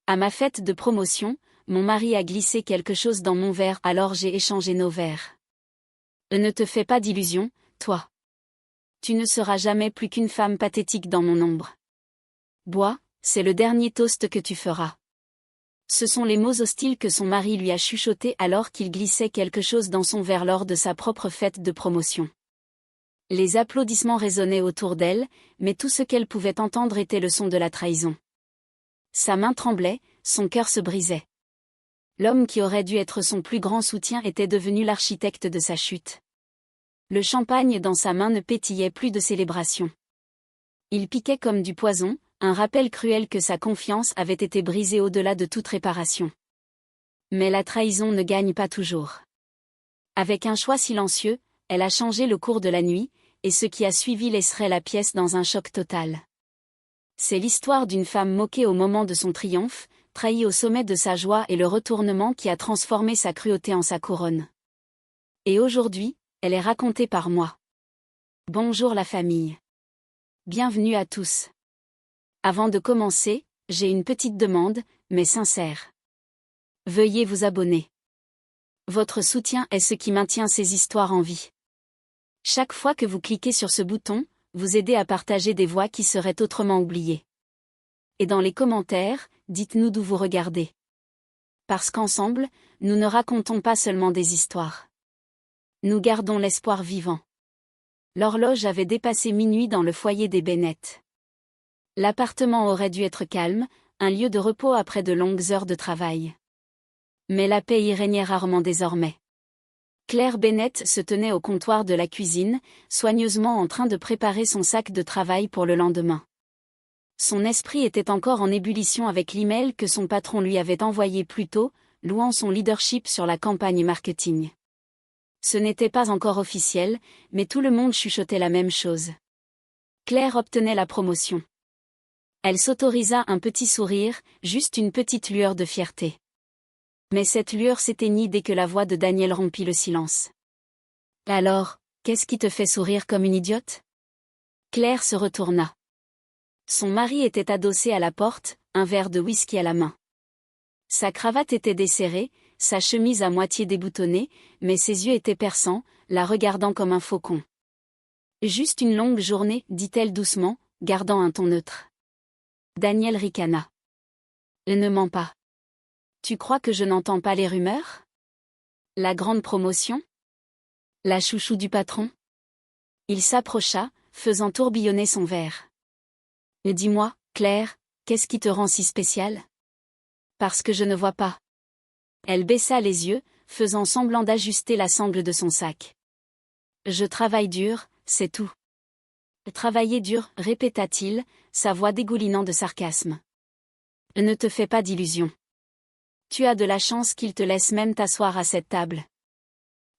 À ma fête de promotion, mon mari a glissé quelque chose dans mon verre, alors j'ai échangé nos verres. Ne te fais pas d'illusions, toi. Tu ne seras jamais plus qu'une femme pathétique dans mon ombre. Bois, c'est le dernier toast que tu feras. Ce sont les mots hostiles que son mari lui a chuchotés alors qu'il glissait quelque chose dans son verre lors de sa propre fête de promotion. Les applaudissements résonnaient autour d'elle, mais tout ce qu'elle pouvait entendre était le son de la trahison. Sa main tremblait, son cœur se brisait. L'homme qui aurait dû être son plus grand soutien était devenu l'architecte de sa chute. Le champagne dans sa main ne pétillait plus de célébration. Il piquait comme du poison, un rappel cruel que sa confiance avait été brisée au-delà de toute réparation. Mais la trahison ne gagne pas toujours. Avec un choix silencieux, elle a changé le cours de la nuit, et ce qui a suivi laisserait la pièce dans un choc total. C'est l'histoire d'une femme moquée au moment de son triomphe, trahie au sommet de sa joie et le retournement qui a transformé sa cruauté en sa couronne. Et aujourd'hui, elle est racontée par moi. Bonjour la famille. Bienvenue à tous. Avant de commencer, j'ai une petite demande, mais sincère. Veuillez vous abonner. Votre soutien est ce qui maintient ces histoires en vie. Chaque fois que vous cliquez sur ce bouton, vous aidez à partager des voix qui seraient autrement oubliées. Et dans les commentaires, dites-nous d'où vous regardez. Parce qu'ensemble, nous ne racontons pas seulement des histoires. Nous gardons l'espoir vivant. L'horloge avait dépassé minuit dans le foyer des Bennett. L'appartement aurait dû être calme, un lieu de repos après de longues heures de travail. Mais la paix y régnait rarement désormais. Claire Bennett se tenait au comptoir de la cuisine, soigneusement en train de préparer son sac de travail pour le lendemain. Son esprit était encore en ébullition avec l'email que son patron lui avait envoyé plus tôt, louant son leadership sur la campagne marketing. Ce n'était pas encore officiel, mais tout le monde chuchotait la même chose. Claire obtenait la promotion. Elle s'autorisa un petit sourire, juste une petite lueur de fierté. Mais cette lueur s'éteignit dès que la voix de Daniel rompit le silence. « Alors, qu'est-ce qui te fait sourire comme une idiote ?» Claire se retourna. Son mari était adossé à la porte, un verre de whisky à la main. Sa cravate était desserrée, sa chemise à moitié déboutonnée, mais ses yeux étaient perçants, la regardant comme un faucon. « Juste une longue journée, dit-elle doucement, gardant un ton neutre. Daniel ricana. « Ne mens pas. Tu crois que je n'entends pas les rumeurs ? La grande promotion ? La chouchou du patron ? » Il s'approcha, faisant tourbillonner son verre. « Dis-moi, Claire, qu'est-ce qui te rend si spéciale ? » Parce que je ne vois pas. Elle baissa les yeux, faisant semblant d'ajuster la sangle de son sac. « Je travaille dur, c'est tout. » « Travailler dur, répéta-t-il, sa voix dégoulinant de sarcasme. « Ne te fais pas d'illusions. Tu as de la chance qu'il te laisse même t'asseoir à cette table.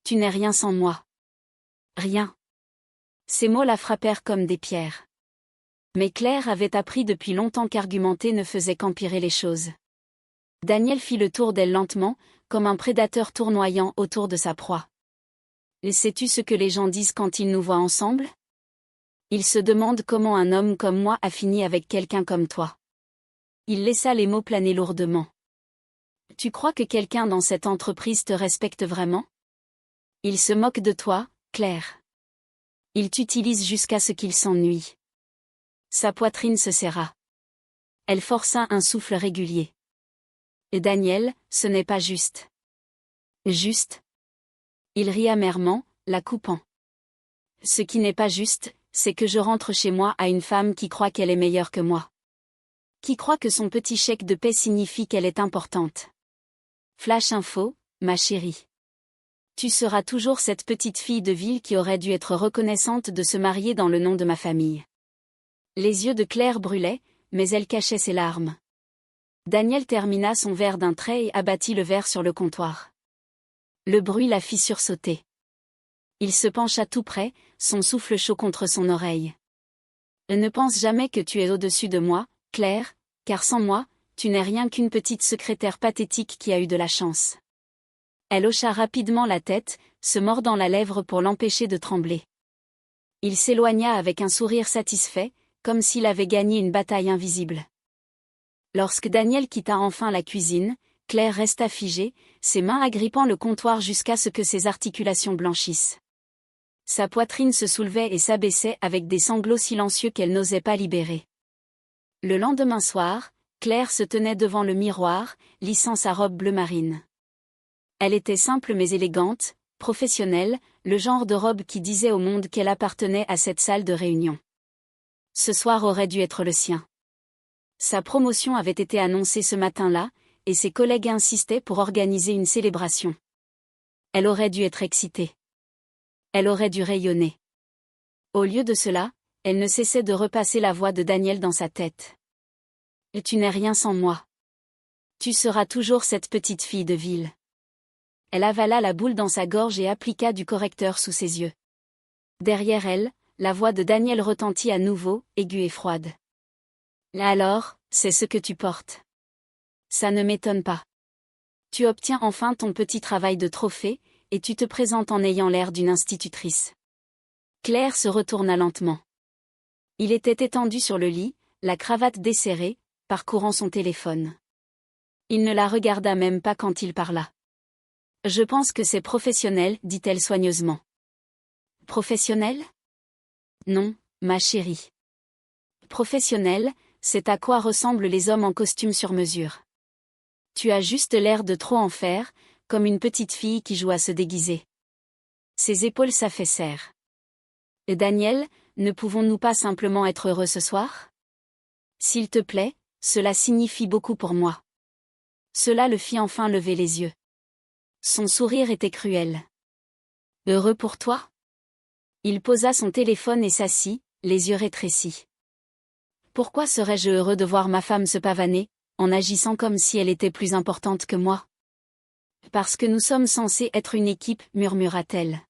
Tu n'es rien sans moi. Rien. » Ces mots la frappèrent comme des pierres. Mais Claire avait appris depuis longtemps qu'argumenter ne faisait qu'empirer les choses. Daniel fit le tour d'elle lentement, comme un prédateur tournoyant autour de sa proie. « Et sais-tu ce que les gens disent quand ils nous voient ensemble ? Ils se demandent comment un homme comme moi a fini avec quelqu'un comme toi. » Il laissa les mots planer lourdement. « Tu crois que quelqu'un dans cette entreprise te respecte vraiment ? Il se moque de toi, Claire. Il t'utilise jusqu'à ce qu'il s'ennuie. » Sa poitrine se serra. Elle força un souffle régulier. « Et Daniel, ce n'est pas juste. » « Juste ?» Il rit amèrement, la coupant. « Ce qui n'est pas juste, c'est que je rentre chez moi à une femme qui croit qu'elle est meilleure que moi. Qui croit que son petit chèque de paie signifie qu'elle est importante. Flash info, ma chérie. Tu seras toujours cette petite fille de ville qui aurait dû être reconnaissante de se marier dans le nom de ma famille. » Les yeux de Claire brûlaient, mais elle cachait ses larmes. Daniel termina son verre d'un trait et abattit le verre sur le comptoir. Le bruit la fit sursauter. Il se pencha tout près, son souffle chaud contre son oreille. « Ne pense jamais que tu es au-dessus de moi, Claire, car sans moi, tu n'es rien qu'une petite secrétaire pathétique qui a eu de la chance. » Elle hocha rapidement la tête, se mordant la lèvre pour l'empêcher de trembler. Il s'éloigna avec un sourire satisfait, comme s'il avait gagné une bataille invisible. Lorsque Daniel quitta enfin la cuisine, Claire resta figée, ses mains agrippant le comptoir jusqu'à ce que ses articulations blanchissent. Sa poitrine se soulevait et s'abaissait avec des sanglots silencieux qu'elle n'osait pas libérer. Le lendemain soir, Claire se tenait devant le miroir, lissant sa robe bleu marine. Elle était simple mais élégante, professionnelle, le genre de robe qui disait au monde qu'elle appartenait à cette salle de réunion. Ce soir aurait dû être le sien. Sa promotion avait été annoncée ce matin-là, et ses collègues insistaient pour organiser une célébration. Elle aurait dû être excitée. Elle aurait dû rayonner. Au lieu de cela, elle ne cessait de repasser la voix de Daniel dans sa tête. « Tu n'es rien sans moi. Tu seras toujours cette petite fille de ville. » Elle avala la boule dans sa gorge et appliqua du correcteur sous ses yeux. Derrière elle, la voix de Daniel retentit à nouveau, aiguë et froide. « Alors, c'est ce que tu portes. Ça ne m'étonne pas. Tu obtiens enfin ton petit travail de trophée, et tu te présentes en ayant l'air d'une institutrice. » Claire se retourna lentement. Il était étendu sur le lit, la cravate desserrée, parcourant son téléphone. Il ne la regarda même pas quand il parla. « Je pense que c'est professionnel, dit-elle soigneusement. »« Professionnel ? Non, ma chérie. Professionnel, c'est à quoi ressemblent les hommes en costume sur mesure. Tu as juste l'air de trop en faire, comme une petite fille qui joue à se déguiser. » Ses épaules s'affaissèrent. « Daniel, ne pouvons-nous pas simplement être heureux ce soir ? S'il te plaît, cela signifie beaucoup pour moi. » Cela le fit enfin lever les yeux. Son sourire était cruel. « Heureux pour toi ? » Il posa son téléphone et s'assit, les yeux rétrécis. « Pourquoi serais-je heureux de voir ma femme se pavaner, en agissant comme si elle était plus importante que moi ? » « Parce que nous sommes censés être une équipe, murmura-t-elle.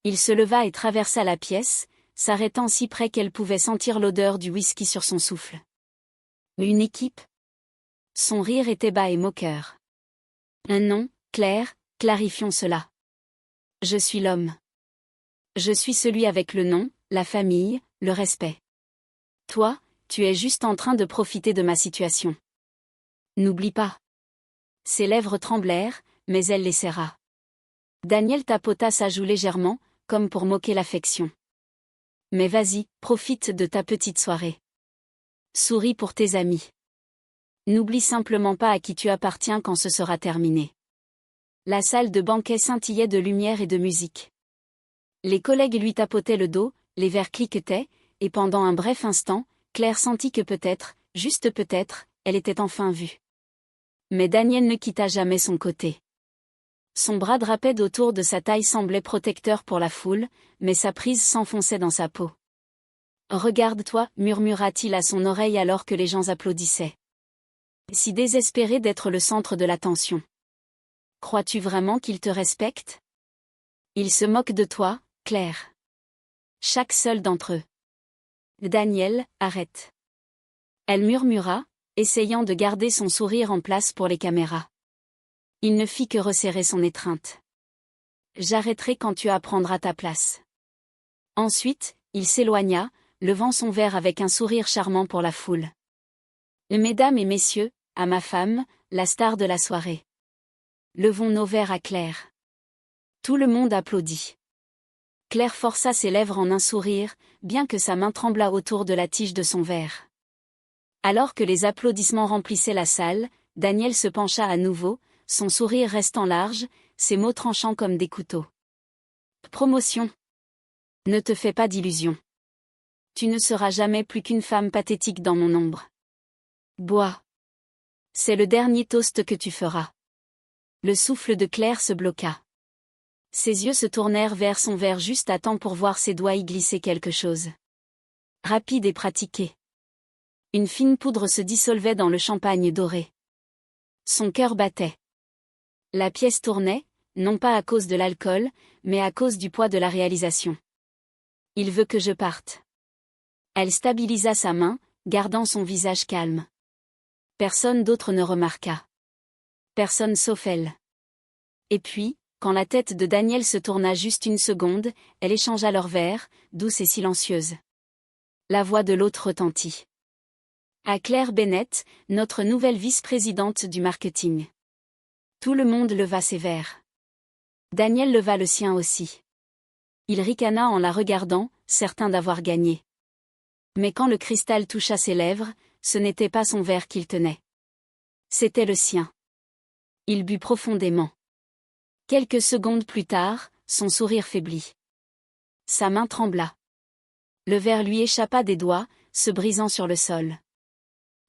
Il se leva et traversa la pièce, s'arrêtant si près qu'elle pouvait sentir l'odeur du whisky sur son souffle. « Une équipe ? » Son rire était bas et moqueur. « Non, Claire, clarifions cela. Je suis l'homme. Je suis celui avec le nom, la famille, le respect. Toi, tu es juste en train de profiter de ma situation. N'oublie pas. » Ses lèvres tremblèrent, mais elle les serra. Daniel tapota sa joue légèrement, comme pour moquer l'affection. « Mais vas-y, profite de ta petite soirée. Souris pour tes amis. N'oublie simplement pas à qui tu appartiens quand ce sera terminé. » La salle de banquet scintillait de lumière et de musique. Les collègues lui tapotaient le dos, les verres cliquetaient, et pendant un bref instant, Claire sentit que peut-être, juste peut-être, elle était enfin vue. Mais Daniel ne quitta jamais son côté. Son bras drapé autour de sa taille semblait protecteur pour la foule, mais sa prise s'enfonçait dans sa peau. « Regarde-toi, murmura-t-il à son oreille alors que les gens applaudissaient. Si désespéré d'être le centre de l'attention. Crois-tu vraiment qu'il te respecte ? Il se moque de toi, Claire. Chaque seul d'entre eux. Daniel, arrête. » Elle murmura, essayant de garder son sourire en place pour les caméras. Il ne fit que resserrer son étreinte. « J'arrêterai quand tu apprendras ta place. » Ensuite, il s'éloigna, levant son verre avec un sourire charmant pour la foule. « Mesdames et messieurs, à ma femme, la star de la soirée. Levons nos verres à Claire. » Tout le monde applaudit. Claire força ses lèvres en un sourire, bien que sa main tremblât autour de la tige de son verre. Alors que les applaudissements remplissaient la salle, Daniel se pencha à nouveau, son sourire restant large, ses mots tranchants comme des couteaux. « Promotion. Ne te fais pas d'illusions. Tu ne seras jamais plus qu'une femme pathétique dans mon ombre. Bois. C'est le dernier toast que tu feras. » Le souffle de Claire se bloqua. Ses yeux se tournèrent vers son verre juste à temps pour voir ses doigts y glisser quelque chose. Rapide et pratiqué. Une fine poudre se dissolvait dans le champagne doré. Son cœur battait. La pièce tournait, non pas à cause de l'alcool, mais à cause du poids de la réalisation. « Il veut que je parte. » Elle stabilisa sa main, gardant son visage calme. Personne d'autre ne remarqua. Personne sauf elle. Et puis, quand la tête de Daniel se tourna juste une seconde, elle échangea leurs verres, douce et silencieuse. La voix de l'autre retentit. À Claire Bennett, notre nouvelle vice-présidente du marketing. Tout le monde leva ses verres. Daniel leva le sien aussi. Il ricana en la regardant, certain d'avoir gagné. Mais quand le cristal toucha ses lèvres, ce n'était pas son verre qu'il tenait. C'était le sien. Il but profondément. Quelques secondes plus tard, son sourire faiblit. Sa main trembla. Le verre lui échappa des doigts, se brisant sur le sol.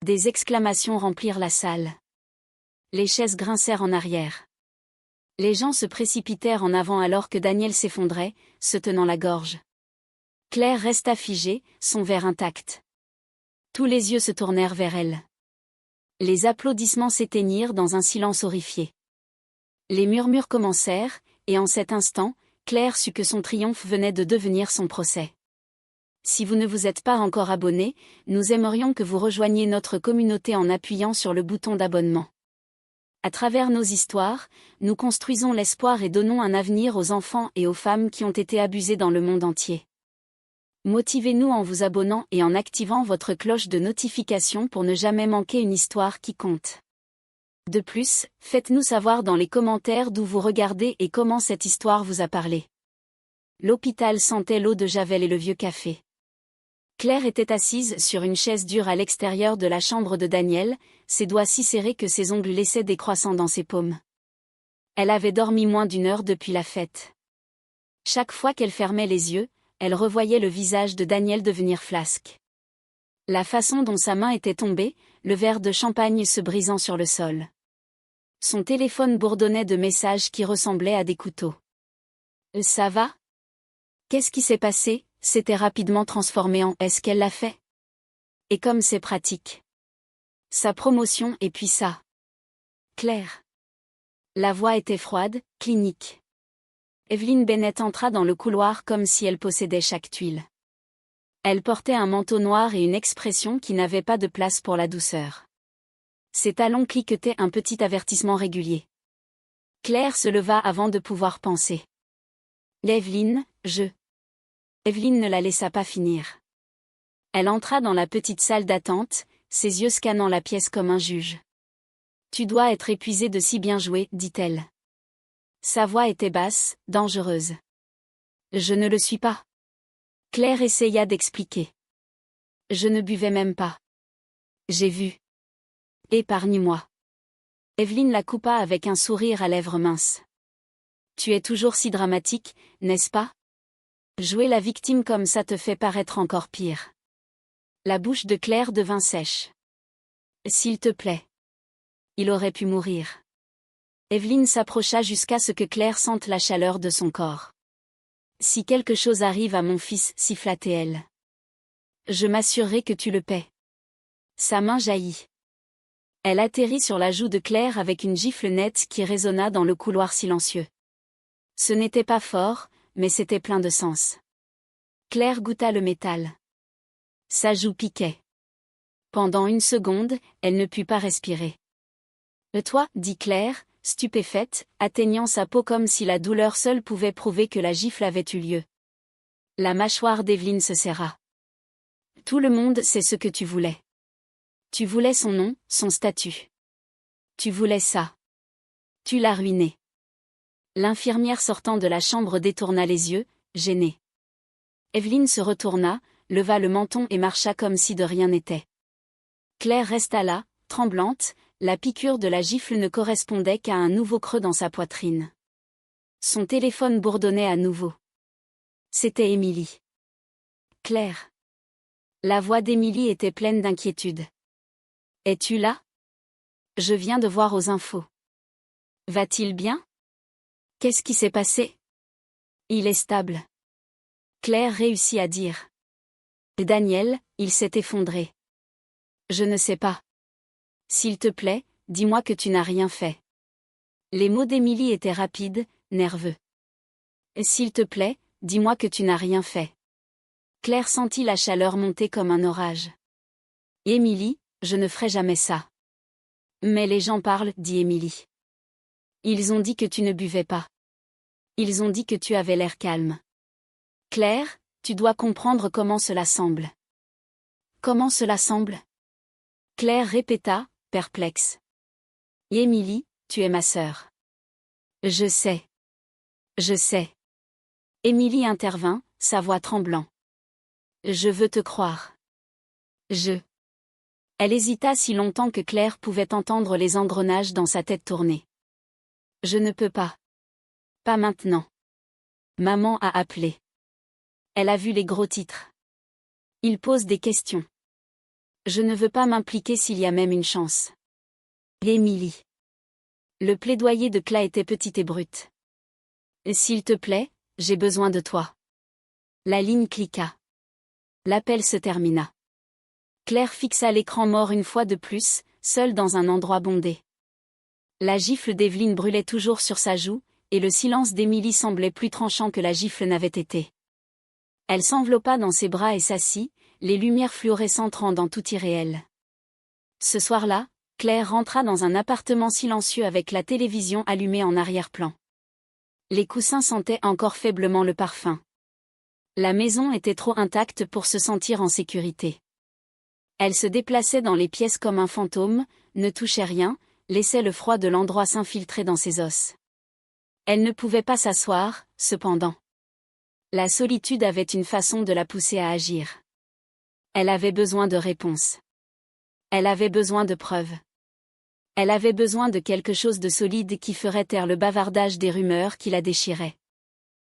Des exclamations remplirent la salle. Les chaises grincèrent en arrière. Les gens se précipitèrent en avant alors que Daniel s'effondrait, se tenant la gorge. Claire resta figée, son verre intact. Tous les yeux se tournèrent vers elle. Les applaudissements s'éteignirent dans un silence horrifié. Les murmures commencèrent, et en cet instant, Claire sut que son triomphe venait de devenir son procès. Si vous ne vous êtes pas encore abonné, nous aimerions que vous rejoigniez notre communauté en appuyant sur le bouton d'abonnement. À travers nos histoires, nous construisons l'espoir et donnons un avenir aux enfants et aux femmes qui ont été abusés dans le monde entier. Motivez-nous en vous abonnant et en activant votre cloche de notification pour ne jamais manquer une histoire qui compte. De plus, faites-nous savoir dans les commentaires d'où vous regardez et comment cette histoire vous a parlé. L'hôpital sentait l'eau de Javel et le vieux café. Claire était assise sur une chaise dure à l'extérieur de la chambre de Daniel, ses doigts si serrés que ses ongles laissaient des croissants dans ses paumes. Elle avait dormi moins d'1 heure depuis la fête. Chaque fois qu'elle fermait les yeux, elle revoyait le visage de Daniel devenir flasque. La façon dont sa main était tombée, le verre de champagne se brisant sur le sol. Son téléphone bourdonnait de messages qui ressemblaient à des couteaux. « Ça va ? Qu'est-ce qui s'est passé ?» s'était rapidement transformé en « Est-ce qu'elle l'a fait ?» Et comme c'est pratique. Sa promotion et puis ça. Claire. La voix était froide, clinique. Evelyn Bennett entra dans le couloir comme si elle possédait chaque tuile. Elle portait un manteau noir et une expression qui n'avait pas de place pour la douceur. Ses talons cliquetaient un petit avertissement régulier. Claire se leva avant de pouvoir penser. « Evelyn, Evelyn ne la laissa pas finir. Elle entra dans la petite salle d'attente, ses yeux scannant la pièce comme un juge. « Tu dois être épuisée de si bien jouer, dit-elle. » Sa voix était basse, dangereuse. « Je ne le suis pas. » Claire essaya d'expliquer. « Je ne buvais même pas. J'ai vu. Épargne-moi. » Evelyn la coupa avec un sourire à lèvres minces. « Tu es toujours si dramatique, n'est-ce pas ? Jouer la victime comme ça te fait paraître encore pire. » La bouche de Claire devint sèche. « S'il te plaît. » Il aurait pu mourir. Evelyn s'approcha jusqu'à ce que Claire sente la chaleur de son corps. « Si quelque chose arrive à mon fils, siffla-t-elle. Je m'assurerai que tu le paies. » Sa main jaillit. Elle atterrit sur la joue de Claire avec une gifle nette qui résonna dans le couloir silencieux. Ce n'était pas fort, mais c'était plein de sens. Claire goûta le métal. Sa joue piquait. Pendant 1 seconde, elle ne put pas respirer. « Toi, dit Claire, stupéfaite, atteignant sa peau comme si la douleur seule pouvait prouver que la gifle avait eu lieu. La mâchoire d'Evelyn se serra. « Tout le monde sait ce que tu voulais. Tu voulais son nom, son statut. Tu voulais ça. Tu l'as ruiné. » L'infirmière sortant de la chambre détourna les yeux, gênée. Evelyn se retourna, leva le menton et marcha comme si de rien n'était. Claire resta là, tremblante, la piqûre de la gifle ne correspondait qu'à un nouveau creux dans sa poitrine. Son téléphone bourdonnait à nouveau. C'était Émilie. « Claire. » La voix d'Émilie était pleine d'inquiétude. « Es-tu là ? Je viens de voir aux infos. Va-t-il bien ? Qu'est-ce qui s'est passé ? Il est stable. » Claire réussit à dire. « Daniel, il s'est effondré. » Je ne sais pas. S'il te plaît, dis-moi que tu n'as rien fait. Les mots d'Émilie étaient rapides, nerveux. S'il te plaît, dis-moi que tu n'as rien fait. Claire sentit la chaleur monter comme un orage. Émilie, je ne ferai jamais ça. Mais les gens parlent, dit Émilie. Ils ont dit que tu ne buvais pas. Ils ont dit que tu avais l'air calme. Claire, tu dois comprendre comment cela semble. Comment cela semble ? Claire répéta, perplexe. Émilie, tu es ma sœur. Je sais. Je sais. Émilie intervint, sa voix tremblant. Je veux te croire. Elle hésita si longtemps que Claire pouvait entendre les engrenages dans sa tête tourner. Je ne peux pas. Pas maintenant. Maman a appelé. Elle a vu les gros titres. Il pose des questions. Je ne veux pas m'impliquer s'il y a même une chance. Émilie. Le plaidoyer de Claire était petit et brut. S'il te plaît, j'ai besoin de toi. La ligne cliqua. L'appel se termina. Claire fixa l'écran mort une fois de plus, seule dans un endroit bondé. La gifle d'Evelyne brûlait toujours sur sa joue, et le silence d'Émilie semblait plus tranchant que la gifle n'avait été. Elle s'enveloppa dans ses bras et s'assit, les lumières fluorescentes rendant tout irréel. Ce soir-là, Claire rentra dans un appartement silencieux avec la télévision allumée en arrière-plan. Les coussins sentaient encore faiblement le parfum. La maison était trop intacte pour se sentir en sécurité. Elle se déplaçait dans les pièces comme un fantôme, ne touchait rien, laissait le froid de l'endroit s'infiltrer dans ses os. Elle ne pouvait pas s'asseoir, cependant. La solitude avait une façon de la pousser à agir. Elle avait besoin de réponses. Elle avait besoin de preuves. Elle avait besoin de quelque chose de solide qui ferait taire le bavardage des rumeurs qui la déchiraient.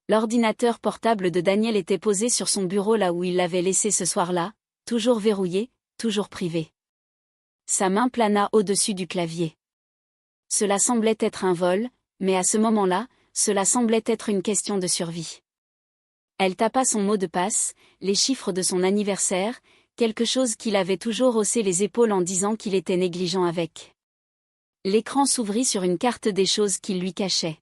L'ordinateur portable de Daniel était posé sur son bureau là où il l'avait laissé ce soir-là, toujours verrouillé, toujours privé. Sa main plana au-dessus du clavier. Cela semblait être un vol, mais à ce moment-là, cela semblait être une question de survie. Elle tapa son mot de passe, les chiffres de son anniversaire, quelque chose qu'il avait toujours haussé les épaules en disant qu'il était négligent avec. L'écran s'ouvrit sur une carte des choses qu'il lui cachait.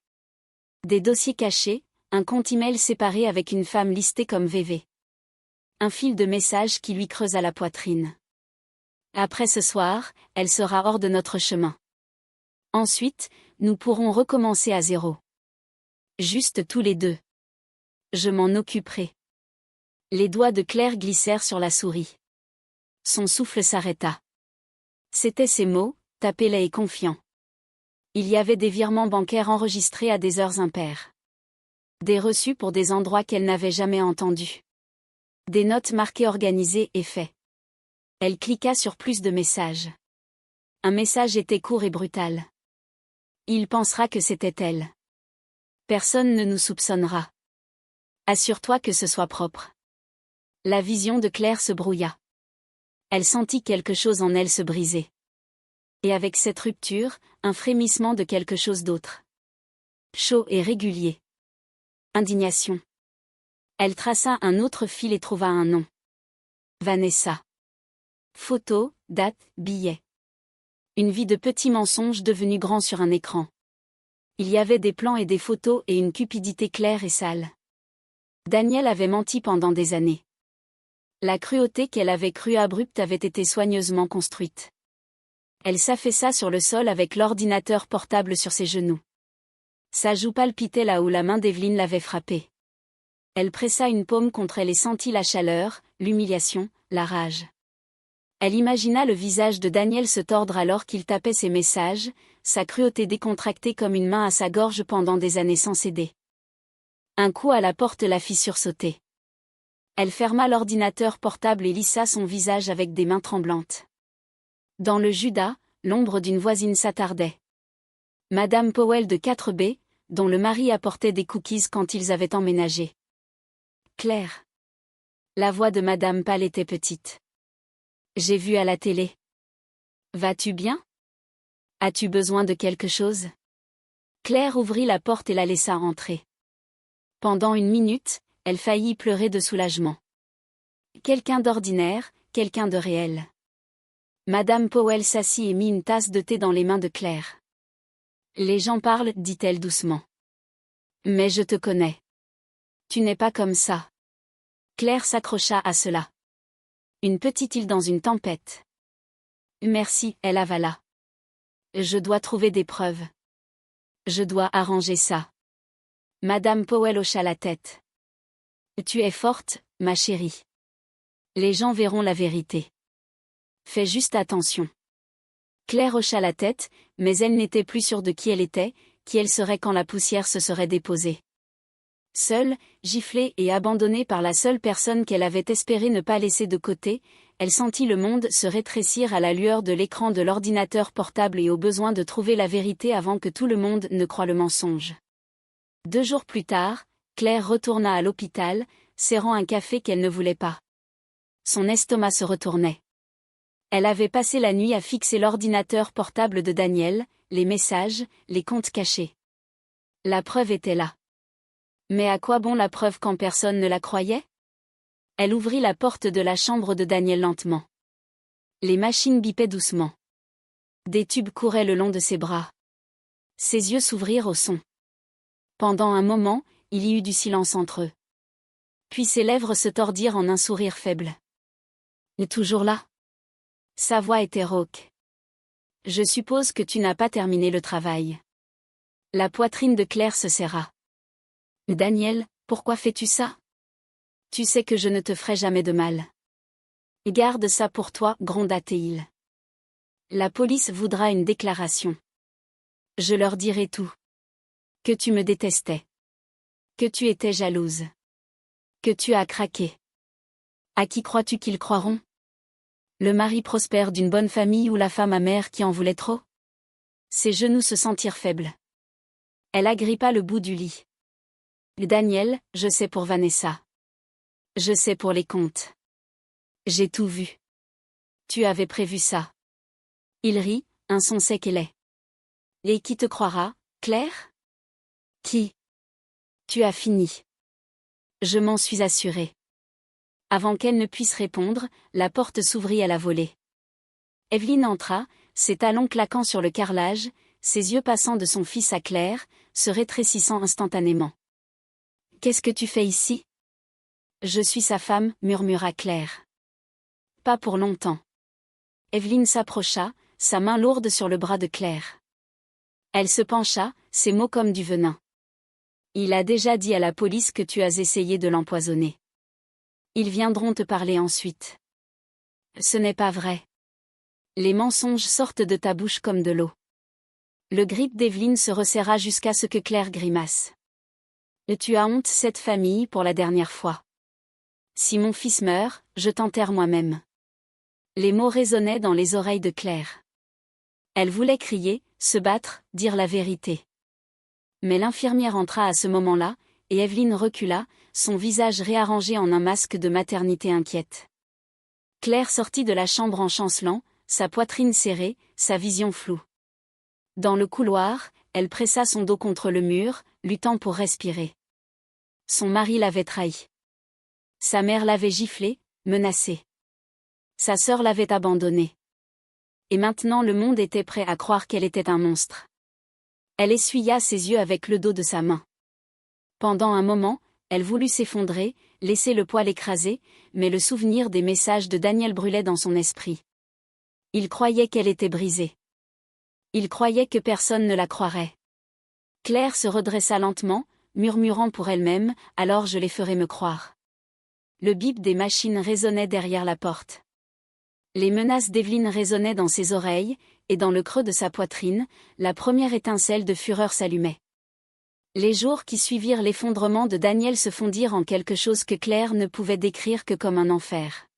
Des dossiers cachés, un compte email séparé avec une femme listée comme VV. Un fil de messages qui lui creusa la poitrine. Après ce soir, elle sera hors de notre chemin. Ensuite, nous pourrons recommencer à zéro. Juste tous les deux. Je m'en occuperai. Les doigts de Claire glissèrent sur la souris. Son souffle s'arrêta. C'étaient ces mots, tapés et confiants. Il y avait des virements bancaires enregistrés à des heures impaires. Des reçus pour des endroits qu'elle n'avait jamais entendus. Des notes marquées organisées et faits. Elle cliqua sur plus de messages. Un message était court et brutal. Il pensera que c'était elle. Personne ne nous soupçonnera. Assure-toi que ce soit propre. La vision de Claire se brouilla. Elle sentit quelque chose en elle se briser. Et avec cette rupture, un frémissement de quelque chose d'autre. Chaud et régulier. Indignation. Elle traça un autre fil et trouva un nom. Vanessa. Photo, date, billet. Une vie de petits mensonges devenus grands sur un écran. Il y avait des plans et des photos et une cupidité claire et sale. Daniel avait menti pendant des années. La cruauté qu'elle avait crue abrupte avait été soigneusement construite. Elle s'affaissa sur le sol avec l'ordinateur portable sur ses genoux. Sa joue palpitait là où la main d'Evelyne l'avait frappée. Elle pressa une paume contre elle et sentit la chaleur, l'humiliation, la rage. Elle imagina le visage de Daniel se tordre alors qu'il tapait ses messages, sa cruauté décontractée comme une main à sa gorge pendant des années sans céder. Un coup à la porte la fit sursauter. Elle ferma l'ordinateur portable et lissa son visage avec des mains tremblantes. Dans le Judas, l'ombre d'une voisine s'attardait. Madame Powell de 4B, dont le mari apportait des cookies quand ils avaient emménagé. Claire. La voix de Madame Pâle était petite. J'ai vu à la télé. Vas-tu bien? As-tu besoin de quelque chose? Claire ouvrit la porte et la laissa entrer. Pendant une minute, elle faillit pleurer de soulagement. Quelqu'un d'ordinaire, quelqu'un de réel. Madame Powell s'assit et mit une tasse de thé dans les mains de Claire. Les gens parlent, dit-elle doucement. Mais je te connais. Tu n'es pas comme ça. Claire s'accrocha à cela. Une petite île dans une tempête. Merci, elle avala. Je dois trouver des preuves. Je dois arranger ça. Madame Powell hocha la tête. Tu es forte, ma chérie. Les gens verront la vérité. Fais juste attention. Claire hocha la tête, mais elle n'était plus sûre de qui elle serait quand la poussière se serait déposée. Seule, giflée et abandonnée par la seule personne qu'elle avait espéré ne pas laisser de côté, elle sentit le monde se rétrécir à la lueur de l'écran de l'ordinateur portable et au besoin de trouver la vérité avant que tout le monde ne croie le mensonge. 2 jours plus tard, Claire retourna à l'hôpital, serrant un café qu'elle ne voulait pas. Son estomac se retournait. Elle avait passé la nuit à fixer l'ordinateur portable de Daniel, les messages, les comptes cachés. La preuve était là. Mais à quoi bon la preuve quand personne ne la croyait? Elle ouvrit la porte de la chambre de Daniel lentement. Les machines bipaient doucement. Des tubes couraient le long de ses bras. Ses yeux s'ouvrirent au son. Pendant un moment, il y eut du silence entre eux. Puis ses lèvres se tordirent en un sourire faible. « Es toujours là ?» Sa voix était rauque. « Je suppose que tu n'as pas terminé le travail. » La poitrine de Claire se serra. « Daniel, pourquoi fais-tu ça? Tu sais que je ne te ferai jamais de mal. »« Garde ça pour toi, » gronda-t-il. « La police voudra une déclaration. Je leur dirai tout. Que tu me détestais. Que tu étais jalouse. Que tu as craqué. À qui crois-tu qu'ils croiront? Le mari prospère d'une bonne famille ou la femme amère qui en voulait trop? » Ses genoux se sentirent faibles. Elle agrippa le bout du lit. « Daniel, je sais pour Vanessa. Je sais pour les comptes. J'ai tout vu. Tu avais prévu ça. » Il rit, un son sec et laid. « Et qui te croira, Claire? Qui? Tu as fini. Je m'en suis assurée. » Avant qu'elle ne puisse répondre, la porte s'ouvrit à la volée. Evelyne entra, ses talons claquant sur le carrelage, ses yeux passant de son fils à Claire, se rétrécissant instantanément. « Qu'est-ce que tu fais ici? »« Je suis sa femme, » murmura Claire. « Pas pour longtemps. » Evelyne s'approcha, sa main lourde sur le bras de Claire. Elle se pencha, ses mots comme du venin. « Il a déjà dit à la police que tu as essayé de l'empoisonner. Ils viendront te parler ensuite. »« Ce n'est pas vrai. Les mensonges sortent de ta bouche comme de l'eau. » Le grip d'Evelyne se resserra jusqu'à ce que Claire grimace. « Et tu as honte cette famille pour la dernière fois. Si mon fils meurt, je t'enterre moi-même. » Les mots résonnaient dans les oreilles de Claire. Elle voulait crier, se battre, dire la vérité. Mais l'infirmière entra à ce moment-là, et Evelyne recula, son visage réarrangé en un masque de maternité inquiète. Claire sortit de la chambre en chancelant, sa poitrine serrée, sa vision floue. Dans le couloir, elle pressa son dos contre le mur, luttant pour respirer. Son mari l'avait trahie. Sa mère l'avait giflée, menacée. Sa sœur l'avait abandonnée. Et maintenant le monde était prêt à croire qu'elle était un monstre. Elle essuya ses yeux avec le dos de sa main. Pendant un moment, elle voulut s'effondrer, laisser le poids l'écraser, mais le souvenir des messages de Daniel brûlait dans son esprit. Il croyait qu'elle était brisée. Il croyait que personne ne la croirait. Claire se redressa lentement, murmurant pour elle-même, « Alors je les ferai me croire. » Le bip des machines résonnait derrière la porte. Les menaces d'Evelyne résonnaient dans ses oreilles, et dans le creux de sa poitrine, la première étincelle de fureur s'allumait. Les jours qui suivirent l'effondrement de Daniel se fondirent en quelque chose que Claire ne pouvait décrire que comme un enfer.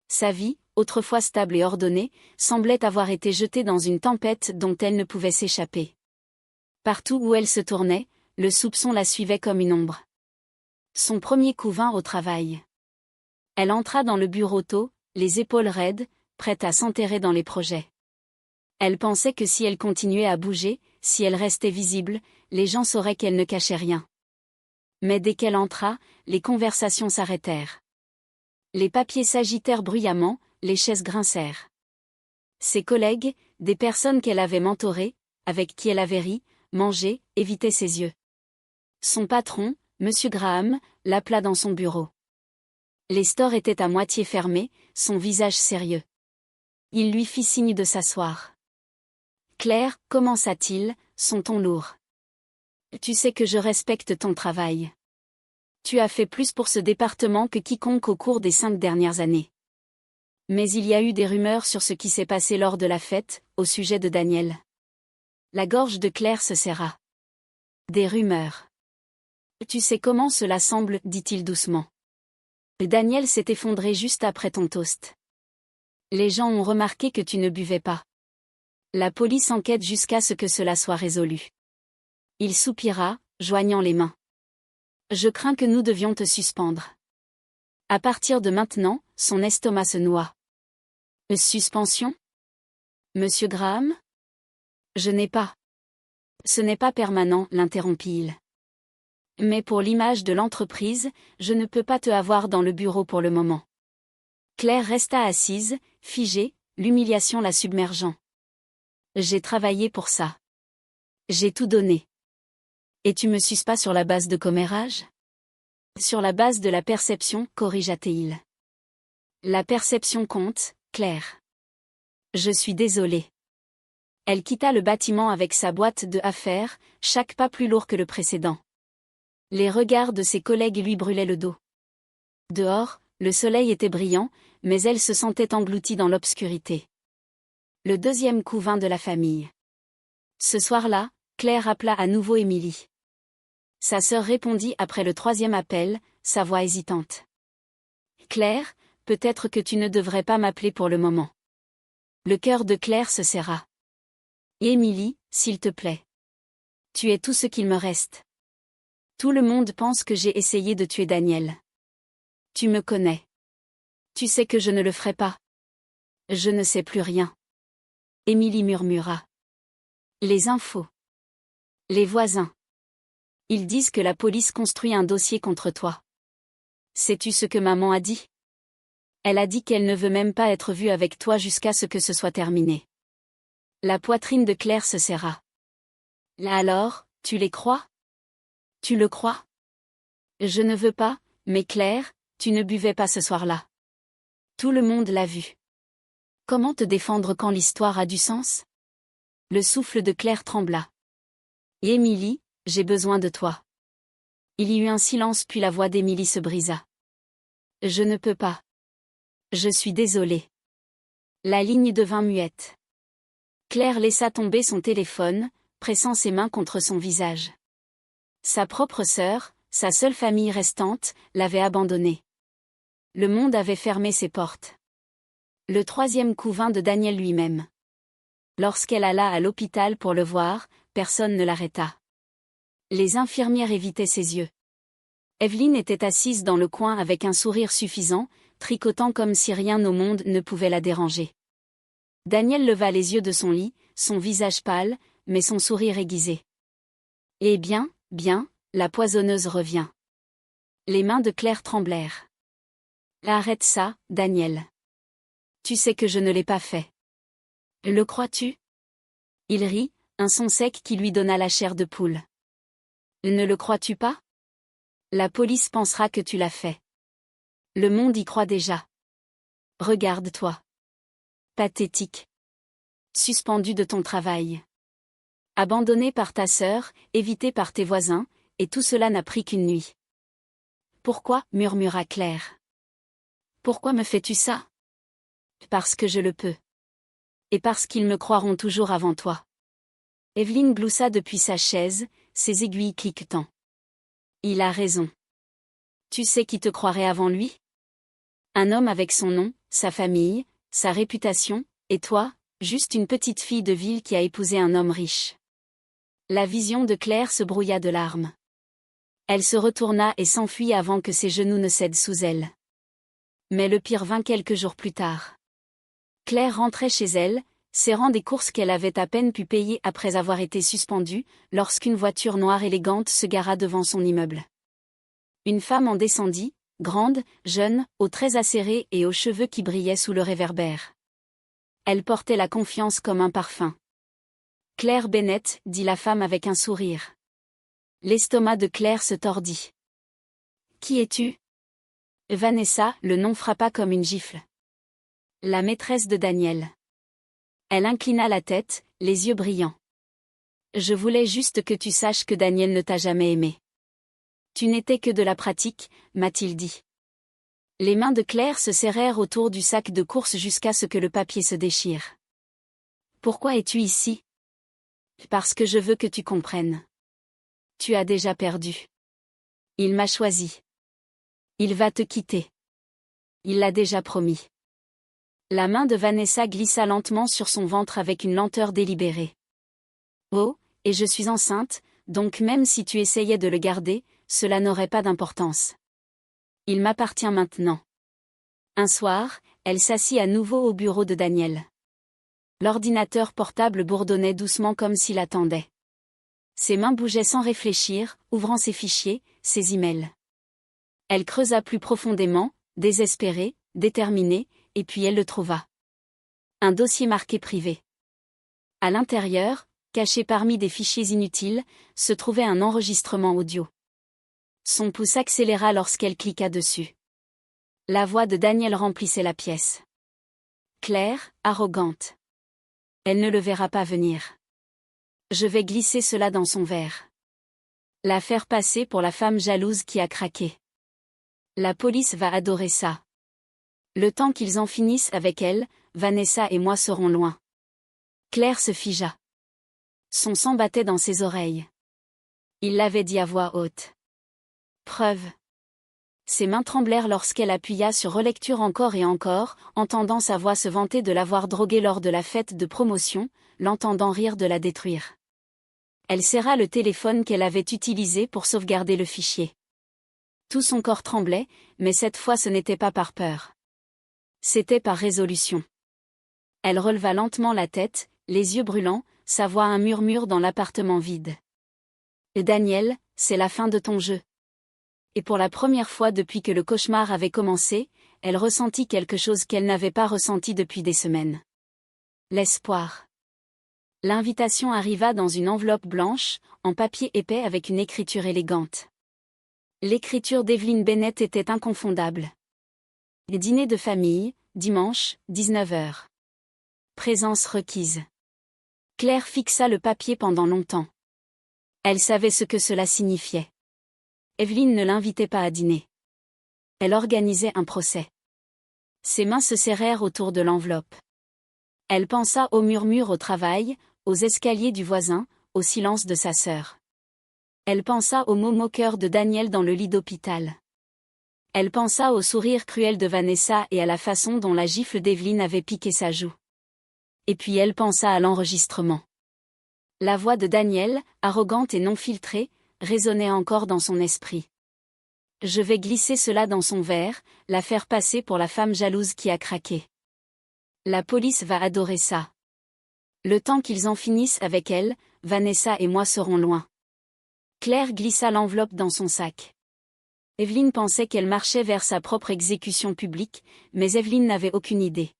Sa vie, autrefois stable et ordonnée, semblait avoir été jetée dans une tempête dont elle ne pouvait s'échapper. Partout où elle se tournait, le soupçon la suivait comme une ombre. Son premier coup vint au travail. Elle entra dans le bureau tôt, les épaules raides, prête à s'enterrer dans les projets. Elle pensait que si elle continuait à bouger, si elle restait visible, les gens sauraient qu'elle ne cachait rien. Mais dès qu'elle entra, les conversations s'arrêtèrent. Les papiers s'agitèrent bruyamment, les chaises grincèrent. Ses collègues, des personnes qu'elle avait mentorées, avec qui elle avait ri, mangé, évitaient ses yeux. Son patron, M. Graham, l'appela dans son bureau. Les stores étaient à moitié fermés, son visage sérieux. Il lui fit signe de s'asseoir. « Claire, commença-t-il, son ton lourd. Tu sais que je respecte ton travail. Tu as fait plus pour ce département que quiconque au cours des 5 dernières années. Mais il y a eu des rumeurs sur ce qui s'est passé lors de la fête, au sujet de Daniel. La gorge de Claire se serra. Des rumeurs. Tu sais comment cela semble, dit-il doucement. Daniel s'est effondré juste après ton toast. Les gens ont remarqué que tu ne buvais pas. La police enquête jusqu'à ce que cela soit résolu. Il soupira, joignant les mains. Je crains que nous devions te suspendre. À partir de maintenant, son estomac se noie. Suspension? Monsieur Graham? Je n'ai pas. Ce n'est pas permanent, l'interrompit-il. Mais pour l'image de l'entreprise, je ne peux pas te avoir dans le bureau pour le moment. Claire resta assise, figée, l'humiliation la submergeant. J'ai travaillé pour ça. J'ai tout donné. Et tu me suces pas sur la base de commérage? Sur la base de la perception, corrigea-t-il. La perception compte, Claire. Je suis désolée. Elle quitta le bâtiment avec sa boîte de affaires, chaque pas plus lourd que le précédent. Les regards de ses collègues lui brûlaient le dos. Dehors, le soleil était brillant, mais elle se sentait engloutie dans l'obscurité. Le deuxième coup vint de la famille. Ce soir-là, Claire appela à nouveau Émilie. Sa sœur répondit après le troisième appel, sa voix hésitante. Claire, peut-être que tu ne devrais pas m'appeler pour le moment. Le cœur de Claire se serra. Émilie, s'il te plaît. Tu es tout ce qu'il me reste. Tout le monde pense que j'ai essayé de tuer Daniel. Tu me connais. Tu sais que je ne le ferai pas. Je ne sais plus rien. Émilie murmura. Les infos. Les voisins. Ils disent que la police construit un dossier contre toi. Sais-tu ce que maman a dit? Elle a dit qu'elle ne veut même pas être vue avec toi jusqu'à ce que ce soit terminé. La poitrine de Claire se serra. Là alors, tu les crois? Tu le crois? Je ne veux pas, mais Claire, tu ne buvais pas ce soir-là. Tout le monde l'a vu. Comment te défendre quand l'histoire a du sens? Le souffle de Claire trembla. Émilie, j'ai besoin de toi. Il y eut un silence puis la voix d'Émilie se brisa. Je ne peux pas. Je suis désolée. La ligne devint muette. Claire laissa tomber son téléphone, pressant ses mains contre son visage. Sa propre sœur, sa seule famille restante, l'avait abandonnée. Le monde avait fermé ses portes. Le troisième coup vint de Daniel lui-même. Lorsqu'elle alla à l'hôpital pour le voir, personne ne l'arrêta. Les infirmières évitaient ses yeux. Evelyne était assise dans le coin avec un sourire suffisant, tricotant comme si rien au monde ne pouvait la déranger. Daniel leva les yeux de son lit, son visage pâle, mais son sourire aiguisé. Eh bien, bien, la poisonneuse revient. Les mains de Claire tremblèrent. Arrête ça, Daniel. Tu sais que je ne l'ai pas fait. Le crois-tu? Il rit, un son sec qui lui donna la chair de poule. Ne le crois-tu pas? La police pensera que tu l'as fait. Le monde y croit déjà. Regarde-toi. Pathétique. Suspendu de ton travail. Abandonné par ta sœur, évité par tes voisins, et tout cela n'a pris qu'une nuit. Pourquoi? Murmura Claire. Pourquoi me fais-tu ça? Parce que je le peux. Et parce qu'ils me croiront toujours avant toi. Evelyne gloussa depuis sa chaise, ses aiguilles cliquetant. Il a raison. Tu sais qui te croirait avant lui? Un homme avec son nom, sa famille, sa réputation, et toi, juste une petite fille de ville qui a épousé un homme riche. La vision de Claire se brouilla de larmes. Elle se retourna et s'enfuit avant que ses genoux ne cèdent sous elle. Mais le pire vint quelques jours plus tard. Claire rentrait chez elle, serrant des courses qu'elle avait à peine pu payer après avoir été suspendue, lorsqu'une voiture noire élégante se gara devant son immeuble. Une femme en descendit, grande, jeune, aux traits acérés et aux cheveux qui brillaient sous le réverbère. Elle portait la confiance comme un parfum. Claire Bennett, dit la femme avec un sourire. L'estomac de Claire se tordit. Qui es-tu? Vanessa, le nom frappa comme une gifle. La maîtresse de Daniel. Elle inclina la tête, les yeux brillants. Je voulais juste que tu saches que Daniel ne t'a jamais aimé. Tu n'étais que de la pratique, m'a-t-il dit. Les mains de Claire se serrèrent autour du sac de course jusqu'à ce que le papier se déchire. Pourquoi es-tu ici? Parce que je veux que tu comprennes. Tu as déjà perdu. Il m'a choisi. Il va te quitter. Il l'a déjà promis. La main de Vanessa glissa lentement sur son ventre avec une lenteur délibérée. Oh, et je suis enceinte, donc même si tu essayais de le garder, cela n'aurait pas d'importance. Il m'appartient maintenant. Un soir, elle s'assit à nouveau au bureau de Daniel. L'ordinateur portable bourdonnait doucement comme s'il attendait. Ses mains bougeaient sans réfléchir, ouvrant ses fichiers, ses emails. Elle creusa plus profondément, désespérée, déterminée, et puis elle le trouva. Un dossier marqué privé. À l'intérieur, caché parmi des fichiers inutiles, se trouvait un enregistrement audio. Son pouce accéléra lorsqu'elle cliqua dessus. La voix de Daniel remplissait la pièce. Claire, arrogante. Elle ne le verra pas venir. Je vais glisser cela dans son verre. La faire passer pour la femme jalouse qui a craqué. La police va adorer ça. Le temps qu'ils en finissent avec elle, Vanessa et moi serons loin. Claire se figea. Son sang battait dans ses oreilles. Il l'avait dit à voix haute. Preuve. Ses mains tremblèrent lorsqu'elle appuya sur relecture encore et encore, entendant sa voix se vanter de l'avoir droguée lors de la fête de promotion, l'entendant rire de la détruire. Elle serra le téléphone qu'elle avait utilisé pour sauvegarder le fichier. Tout son corps tremblait, mais cette fois ce n'était pas par peur. C'était par résolution. Elle releva lentement la tête, les yeux brûlants, sa voix un murmure dans l'appartement vide. Et Daniel, c'est la fin de ton jeu. Et pour la première fois depuis que le cauchemar avait commencé, elle ressentit quelque chose qu'elle n'avait pas ressenti depuis des semaines. L'espoir. L'invitation arriva dans une enveloppe blanche, en papier épais avec une écriture élégante. L'écriture d'Evelyn Bennett était inconfondable. Dîner de famille, dimanche, 19h. Présence requise. Claire fixa le papier pendant longtemps. Elle savait ce que cela signifiait. Evelyn ne l'invitait pas à dîner. Elle organisait un procès. Ses mains se serrèrent autour de l'enveloppe. Elle pensa au murmure au travail, aux escaliers du voisin, au silence de sa sœur. Elle pensa aux mots moqueurs de Daniel dans le lit d'hôpital. Elle pensa au sourire cruel de Vanessa et à la façon dont la gifle d'Evelyn avait piqué sa joue. Et puis elle pensa à l'enregistrement. La voix de Daniel, arrogante et non filtrée, résonnait encore dans son esprit. Je vais glisser cela dans son verre, la faire passer pour la femme jalouse qui a craqué. La police va adorer ça. Le temps qu'ils en finissent avec elle, Vanessa et moi serons loin. Claire glissa l'enveloppe dans son sac. Evelyn pensait qu'elle marchait vers sa propre exécution publique, mais Evelyn n'avait aucune idée.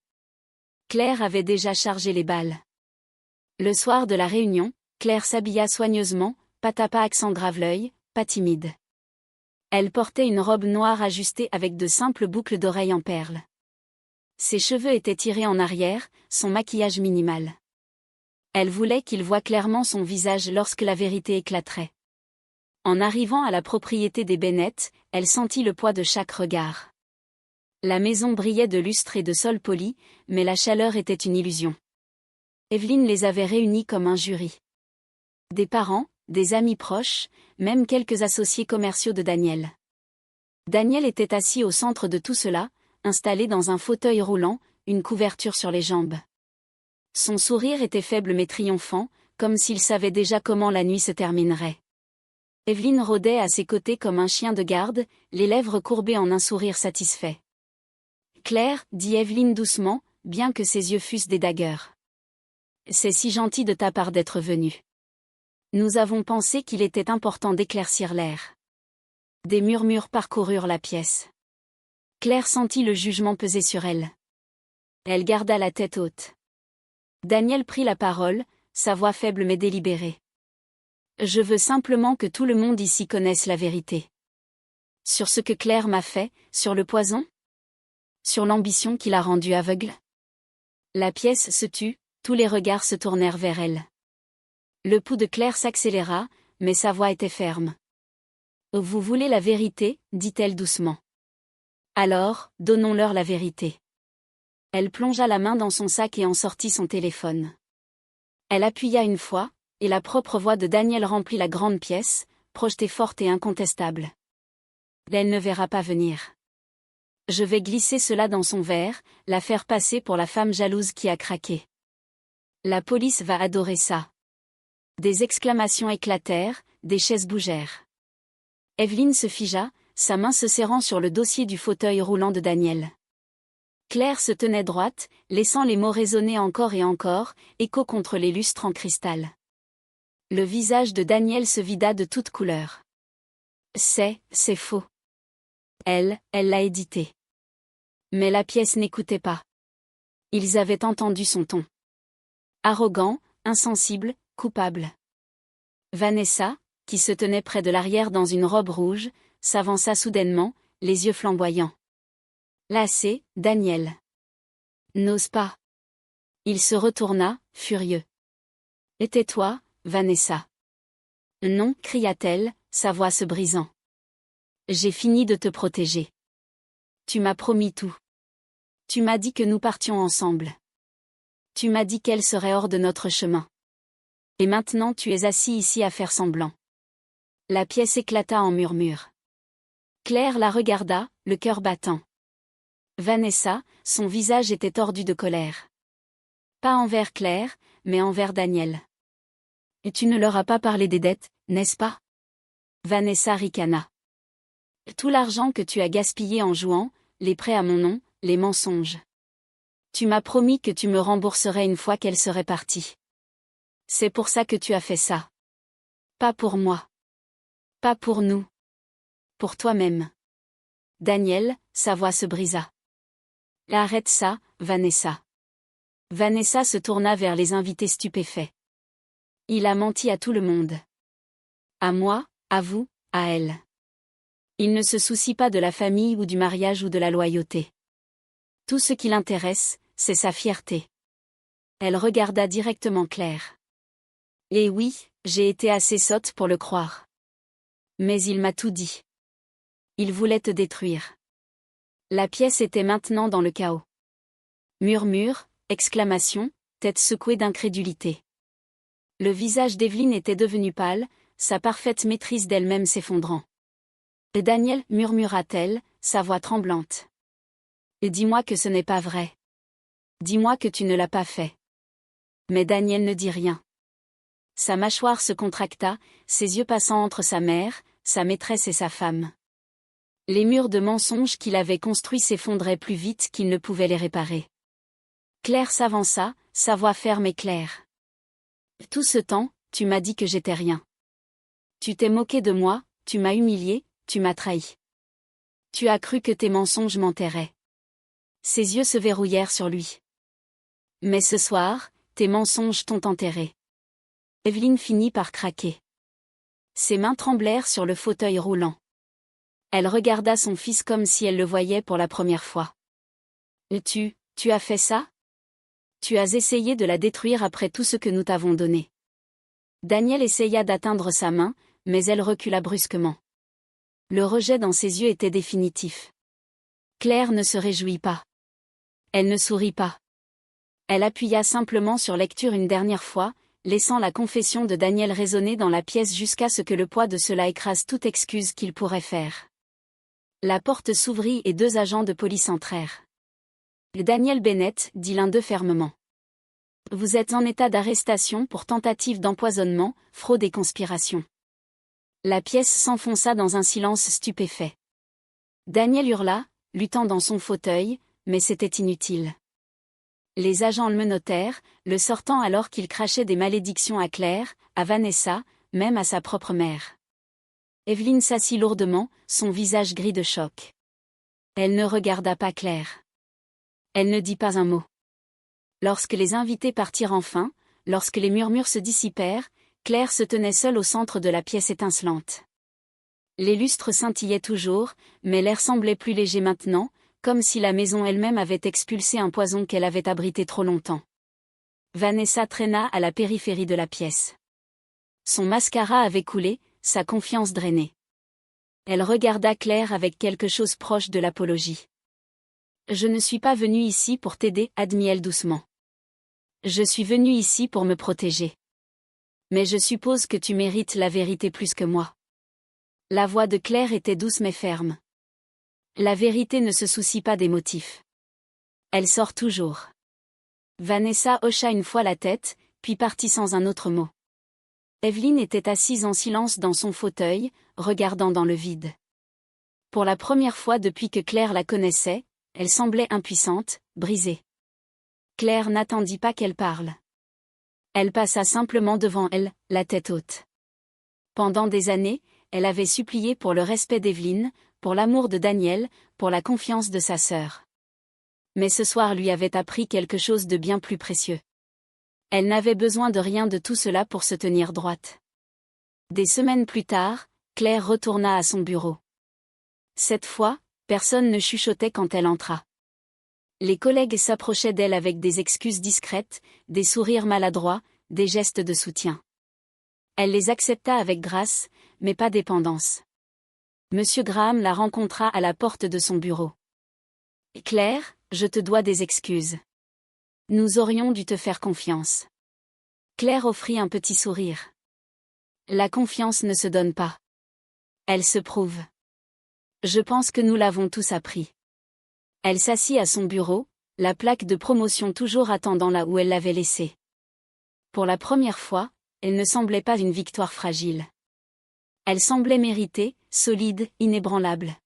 Claire avait déjà chargé les balles. Le soir de la réunion, Claire s'habilla soigneusement, pas tapa accent grave-l'œil, pas timide. Elle portait une robe noire ajustée avec de simples boucles d'oreilles en perles. Ses cheveux étaient tirés en arrière, son maquillage minimal. Elle voulait qu'il voie clairement son visage lorsque la vérité éclaterait. En arrivant à la propriété des Bennett, elle sentit le poids de chaque regard. La maison brillait de lustre et de sol poli, mais la chaleur était une illusion. Evelyn les avait réunis comme un jury. Des parents, des amis proches, même quelques associés commerciaux de Daniel. Daniel était assis au centre de tout cela, installé dans un fauteuil roulant, une couverture sur les jambes. Son sourire était faible mais triomphant, comme s'il savait déjà comment la nuit se terminerait. Evelyn rôdait à ses côtés comme un chien de garde, les lèvres courbées en un sourire satisfait. Claire, dit Evelyn doucement, bien que ses yeux fussent des dagueurs. C'est si gentil de ta part d'être venue. Nous avons pensé qu'il était important d'éclaircir l'air. Des murmures parcoururent la pièce. Claire sentit le jugement peser sur elle. Elle garda la tête haute. Daniel prit la parole, sa voix faible mais délibérée. Je veux simplement que tout le monde ici connaisse la vérité. Sur ce que Claire m'a fait, sur le poison? Sur l'ambition qui l'a rendue aveugle? La pièce se tut, tous les regards se tournèrent vers elle. Le pouls de Claire s'accéléra, mais sa voix était ferme. Vous voulez la vérité, dit-elle doucement. Alors, donnons-leur la vérité. Elle plongea la main dans son sac et en sortit son téléphone. Elle appuya une fois, et la propre voix de Daniel remplit la grande pièce, projetée forte et incontestable. Elle ne verra pas venir. Je vais glisser cela dans son verre, la faire passer pour la femme jalouse qui a craqué. La police va adorer ça. Des exclamations éclatèrent, des chaises bougèrent. Evelyne se figea, sa main se serrant sur le dossier du fauteuil roulant de Daniel. Claire se tenait droite, laissant les mots résonner encore et encore, écho contre les lustres en cristal. Le visage de Daniel se vida de toute couleur. C'est faux. Elle l'a édité. Mais la pièce n'écoutait pas. Ils avaient entendu son ton. Arrogant, insensible, coupable. Vanessa, qui se tenait près de l'arrière dans une robe rouge, s'avança soudainement, les yeux flamboyants. Lassé, Daniel n'ose pas. Il se retourna, furieux. Et tais-toi, Vanessa. Non, cria-t-elle, sa voix se brisant. J'ai fini de te protéger. Tu m'as promis tout. Tu m'as dit que nous partions ensemble. Tu m'as dit qu'elle serait hors de notre chemin. Et maintenant tu es assis ici à faire semblant. La pièce éclata en murmures. Claire la regarda, le cœur battant. Vanessa, son visage était tordu de colère. Pas envers Claire, mais envers Daniel. Et tu ne leur as pas parlé des dettes, n'est-ce pas? Vanessa ricana. Tout l'argent que tu as gaspillé en jouant, les prêts à mon nom, les mensonges. Tu m'as promis que tu me rembourserais une fois qu'elle serait partie. C'est pour ça que tu as fait ça. Pas pour moi. Pas pour nous. Pour toi-même. Daniel, sa voix se brisa. Arrête ça, Vanessa. Vanessa se tourna vers les invités stupéfaits. Il a menti à tout le monde. À moi, à vous, à elle. Il ne se soucie pas de la famille ou du mariage ou de la loyauté. Tout ce qui l'intéresse, c'est sa fierté. Elle regarda directement Claire. Et oui, j'ai été assez sotte pour le croire. Mais il m'a tout dit. Il voulait te détruire. La pièce était maintenant dans le chaos. Murmures, exclamations, tête secouée d'incrédulité. Le visage d'Evelyne était devenu pâle, sa parfaite maîtrise d'elle-même s'effondrant. Et Daniel, murmura-t-elle, sa voix tremblante. Et dis-moi que ce n'est pas vrai. Dis-moi que tu ne l'as pas fait. Mais Daniel ne dit rien. Sa mâchoire se contracta, ses yeux passant entre sa mère, sa maîtresse et sa femme. Les murs de mensonges qu'il avait construits s'effondraient plus vite qu'il ne pouvait les réparer. Claire s'avança, sa voix ferme et claire. Tout ce temps, tu m'as dit que j'étais rien. Tu t'es moqué de moi, tu m'as humilié, tu m'as trahi. Tu as cru que tes mensonges m'enterraient. Ses yeux se verrouillèrent sur lui. Mais ce soir, tes mensonges t'ont enterré. Evelyne finit par craquer. Ses mains tremblèrent sur le fauteuil roulant. Elle regarda son fils comme si elle le voyait pour la première fois. Tu as fait ça? Tu as essayé de la détruire après tout ce que nous t'avons donné. Daniel essaya d'atteindre sa main, mais elle recula brusquement. Le rejet dans ses yeux était définitif. Claire ne se réjouit pas. Elle ne sourit pas. Elle appuya simplement sur lecture une dernière fois, laissant la confession de Daniel résonner dans la pièce jusqu'à ce que le poids de cela écrase toute excuse qu'il pourrait faire. La porte s'ouvrit et 2 agents de police entrèrent. Daniel Bennett, dit l'un d'eux fermement. Vous êtes en état d'arrestation pour tentative d'empoisonnement, fraude et conspiration. La pièce s'enfonça dans un silence stupéfait. Daniel hurla, luttant dans son fauteuil, mais c'était inutile. Les agents le menottèrent, le sortant alors qu'il crachait des malédictions à Claire, à Vanessa, même à sa propre mère. Evelyne s'assit lourdement, son visage gris de choc. Elle ne regarda pas Claire. Elle ne dit pas un mot. Lorsque les invités partirent enfin, lorsque les murmures se dissipèrent, Claire se tenait seule au centre de la pièce étincelante. Les lustres scintillaient toujours, mais l'air semblait plus léger maintenant, comme si la maison elle-même avait expulsé un poison qu'elle avait abrité trop longtemps. Vanessa traîna à la périphérie de la pièce. Son mascara avait coulé, sa confiance drainée. Elle regarda Claire avec quelque chose proche de l'apologie. Je ne suis pas venue ici pour t'aider, admit-elle doucement. Je suis venue ici pour me protéger. Mais je suppose que tu mérites la vérité plus que moi. La voix de Claire était douce mais ferme. La vérité ne se soucie pas des motifs. Elle sort toujours. Vanessa hocha une fois la tête, puis partit sans un autre mot. Evelyne était assise en silence dans son fauteuil, regardant dans le vide. Pour la première fois depuis que Claire la connaissait, elle semblait impuissante, brisée. Claire n'attendit pas qu'elle parle. Elle passa simplement devant elle, la tête haute. Pendant des années, elle avait supplié pour le respect d'Evelyne, pour l'amour de Daniel, pour la confiance de sa sœur. Mais ce soir lui avait appris quelque chose de bien plus précieux. Elle n'avait besoin de rien de tout cela pour se tenir droite. Des semaines plus tard, Claire retourna à son bureau. Cette fois, personne ne chuchotait quand elle entra. Les collègues s'approchaient d'elle avec des excuses discrètes, des sourires maladroits, des gestes de soutien. Elle les accepta avec grâce, mais pas dépendance. Monsieur Graham la rencontra à la porte de son bureau. « Claire, je te dois des excuses. Nous aurions dû te faire confiance. » Claire offrit un petit sourire. La confiance ne se donne pas. Elle se prouve. Je pense que nous l'avons tous appris. Elle s'assit à son bureau, la plaque de promotion toujours attendant là où elle l'avait laissée. Pour la première fois, elle ne semblait pas une victoire fragile. Elle semblait méritée, solide, inébranlable.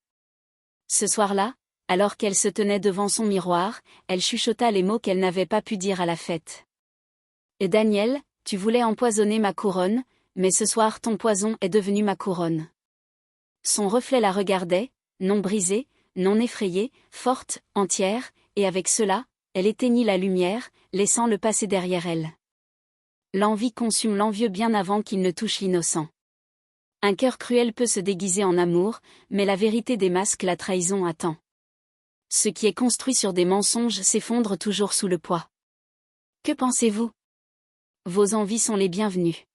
Ce soir-là, alors qu'elle se tenait devant son miroir, elle chuchota les mots qu'elle n'avait pas pu dire à la fête. « Et Daniel, tu voulais empoisonner ma couronne, mais ce soir ton poison est devenu ma couronne. » Son reflet la regardait, non brisée, non effrayée, forte, entière, et avec cela, elle éteignit la lumière, laissant le passé derrière elle. L'envie consume l'envieux bien avant qu'il ne touche l'innocent. Un cœur cruel peut se déguiser en amour, mais la vérité démasque la trahison à temps. Ce qui est construit sur des mensonges s'effondre toujours sous le poids. Que pensez-vous ? Vos envies sont les bienvenues.